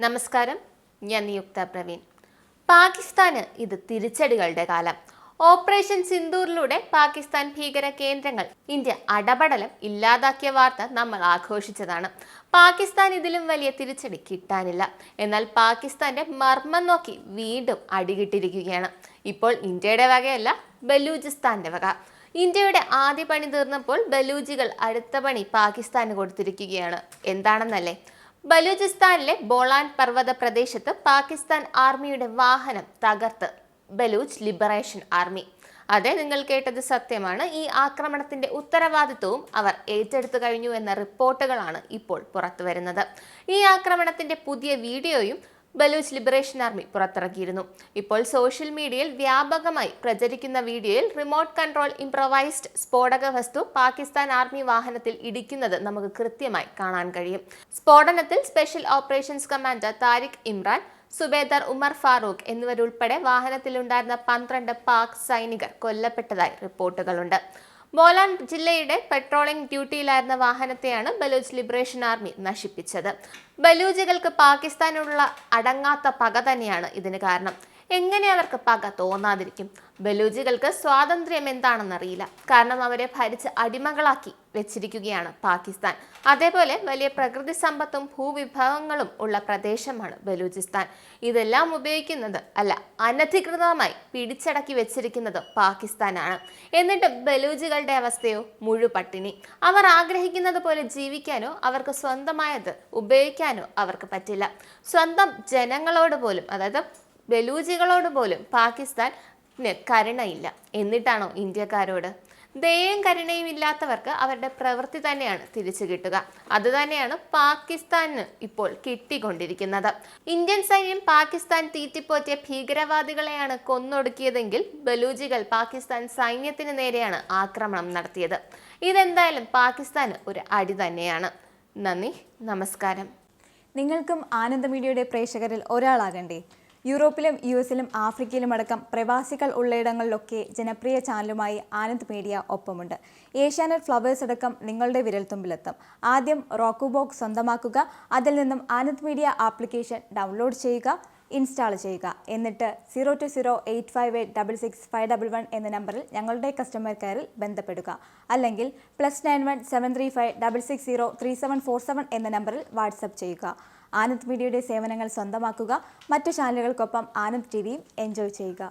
നമസ്കാരം, ഞാൻ നിയുക്ത പ്രവീൺ. പാകിസ്ഥാന് ഇത് തിരിച്ചടികളുടെ കാലം. ഓപ്പറേഷൻ സിന്ദൂറിലൂടെ പാകിസ്ഥാൻ ഭീകര കേന്ദ്രങ്ങൾ ഇന്ത്യ അടപടലം ഇല്ലാതാക്കിയ വാർത്ത നമ്മൾ ആഘോഷിച്ചതാണ്. പാകിസ്ഥാൻ ഇതിലും വലിയ തിരിച്ചടി കിട്ടാനില്ല. എന്നാൽ പാകിസ്ഥാന്റെ മർമ്മം നോക്കി വീണ്ടും അടികിട്ടിരിക്കുകയാണ്. ഇപ്പോൾ ഇന്ത്യയുടെ വകയല്ല, ബലൂചിസ്ഥാന്റെ വക. ഇന്ത്യയുടെ ആദ്യ പണി തീർന്നപ്പോൾ ബലൂജികൾ അടുത്ത പണി പാകിസ്ഥാന് കൊടുത്തിരിക്കുകയാണ്. എന്താണെന്നല്ലേ? ബലൂചിസ്ഥാനിലെ ബോളാൻ പർവ്വത പ്രദേശത്ത് പാകിസ്ഥാൻ ആർമിയുടെ വാഹനം തകർത്ത് ബലൂച്ച് ലിബറേഷൻ ആർമി. അതെ, നിങ്ങൾ കേട്ടത് സത്യമാണ്. ഈ ആക്രമണത്തിന്റെ ഉത്തരവാദിത്വവും അവർ ഏറ്റെടുത്തു കഴിഞ്ഞു എന്ന റിപ്പോർട്ടുകളാണ് ഇപ്പോൾ പുറത്തു വരുന്നത്. ഈ ആക്രമണത്തിന്റെ പുതിയ വീഡിയോയും ബലൂച്ച് ലിബറേഷൻ ആർമി പുറത്തിറക്കിയിരുന്നു. ഇപ്പോൾ സോഷ്യൽ മീഡിയയിൽ വ്യാപകമായി പ്രചരിക്കുന്ന വീഡിയോയിൽ റിമോട്ട് കൺട്രോൾ ഇംപ്രവൈസ്ഡ് സ്ഫോടക വസ്തു പാകിസ്ഥാൻ ആർമി വാഹനത്തിൽ ഇടിക്കുന്നത് നമുക്ക് കൃത്യമായി കാണാൻ കഴിയും. സ്ഫോടനത്തിൽ special operations commander Tariq Imran, സുബേദാർ ഉമർ ഫാറൂഖ് എന്നിവരുൾപ്പെടെ വാഹനത്തിലുണ്ടായിരുന്ന 12 പാക് സൈനികർ കൊല്ലപ്പെട്ടതായി റിപ്പോർട്ടുകളുണ്ട്. ബോലാൻ ജില്ലയുടെ പെട്രോളിംഗ് ഡ്യൂട്ടിയിലായിരുന്ന വാഹനത്തെയാണ് ബലൂച്ച് ലിബറേഷൻ ആർമി നശിപ്പിച്ചത്. ബലൂജികൾക്ക് പാകിസ്ഥാനോടുള്ള അടങ്ങാത്ത പക തന്നെയാണ് ഇതിന് കാരണം. എങ്ങനെ അവർക്ക് പക തോന്നാതിരിക്കും? ബലൂജികൾക്ക് സ്വാതന്ത്ര്യം എന്താണെന്നറിയില്ല. കാരണം അവരെ ഭരിച്ച് അടിമകളാക്കി വെച്ചിരിക്കുകയാണ് പാകിസ്ഥാൻ. അതേപോലെ വലിയ പ്രകൃതി സമ്പത്തും ഭൂവിഭവങ്ങളും ഉള്ള പ്രദേശമാണ് ബലൂചിസ്ഥാൻ. ഇതെല്ലാം ഉപയോഗിക്കുന്നത് അനധികൃതമായി പിടിച്ചടക്കി വെച്ചിരിക്കുന്നത് പാകിസ്ഥാനാണ്. എന്നിട്ട് ബലൂജികളുടെ അവസ്ഥയോ മുഴുപട്ടിണി. അവർ ആഗ്രഹിക്കുന്നത് പോലെ ജീവിക്കാനോ അവർക്ക് സ്വന്തമായത് ഉപയോഗിക്കാനോ അവർക്ക് പറ്റില്ല. സ്വന്തം ജനങ്ങളോട് പോലും, അതായത് ബലൂജികളോട് പോലും പാകിസ്ഥാന് കരുണയില്ല. എന്നിട്ടാണോ ഇന്ത്യക്കാരോട്? ദയയും കരുണയും ഇല്ലാത്തവർക്ക് അവരുടെ പ്രവൃത്തി തന്നെയാണ് തിരിച്ചു കിട്ടുക. അതുതന്നെയാണ് പാകിസ്ഥാന് ഇപ്പോൾ കിട്ടിക്കൊണ്ടിരിക്കുന്നത്. ഇന്ത്യൻ സൈന്യം പാകിസ്ഥാൻ തീറ്റിപ്പോറ്റിയ ഭീകരവാദികളെയാണ് കൊന്നൊടുക്കിയതെങ്കിൽ ബലൂജികൾ പാകിസ്ഥാൻ സൈന്യത്തിന് നേരെയാണ് ആക്രമണം നടത്തിയത്. ഇതെന്തായാലും പാകിസ്ഥാന് ഒരു അടി തന്നെയാണ്. നന്ദി, നമസ്കാരം. നിങ്ങൾക്കും ആനന്ദ മീഡിയയുടെ പ്രേക്ഷകരിൽ ഒരാളാകണ്ടേ? യൂറോപ്പിലും US-ലും ആഫ്രിക്കയിലുമടക്കം പ്രവാസികൾ ഉള്ളയിടങ്ങളിലൊക്കെ ജനപ്രിയ ചാനലുമായി ആനന്ദ് മീഡിയ ഒപ്പമുണ്ട്. ഏഷ്യാനെറ്റ് ഫ്ലവേഴ്സ് അടക്കം നിങ്ങളുടെ വിരൽത്തുമ്പിലെത്തും. ആദ്യം റോക്കു ബോക്സ് സ്വന്തമാക്കുക. അതിൽ നിന്നും ആനന്ദ് മീഡിയ ആപ്ലിക്കേഷൻ ഡൗൺലോഡ് ചെയ്യുക, ഇൻസ്റ്റാൾ ചെയ്യുക. എന്നിട്ട് 02085866511 എന്ന നമ്പറിൽ ഞങ്ങളുടെ കസ്റ്റമർ കെയറിൽ ബന്ധപ്പെടുക. അല്ലെങ്കിൽ +91 735 660 3747 എന്ന നമ്പറിൽ വാട്സപ്പ് ചെയ്യുക. ആനന്ദ് മീഡിയയുടെ സേവനങ്ങൾ സ്വന്തമാക്കുക. മറ്റു ചാനലുകൾക്കൊപ്പം ആനന്ദ് TVയും എൻജോയ് ചെയ്യുക.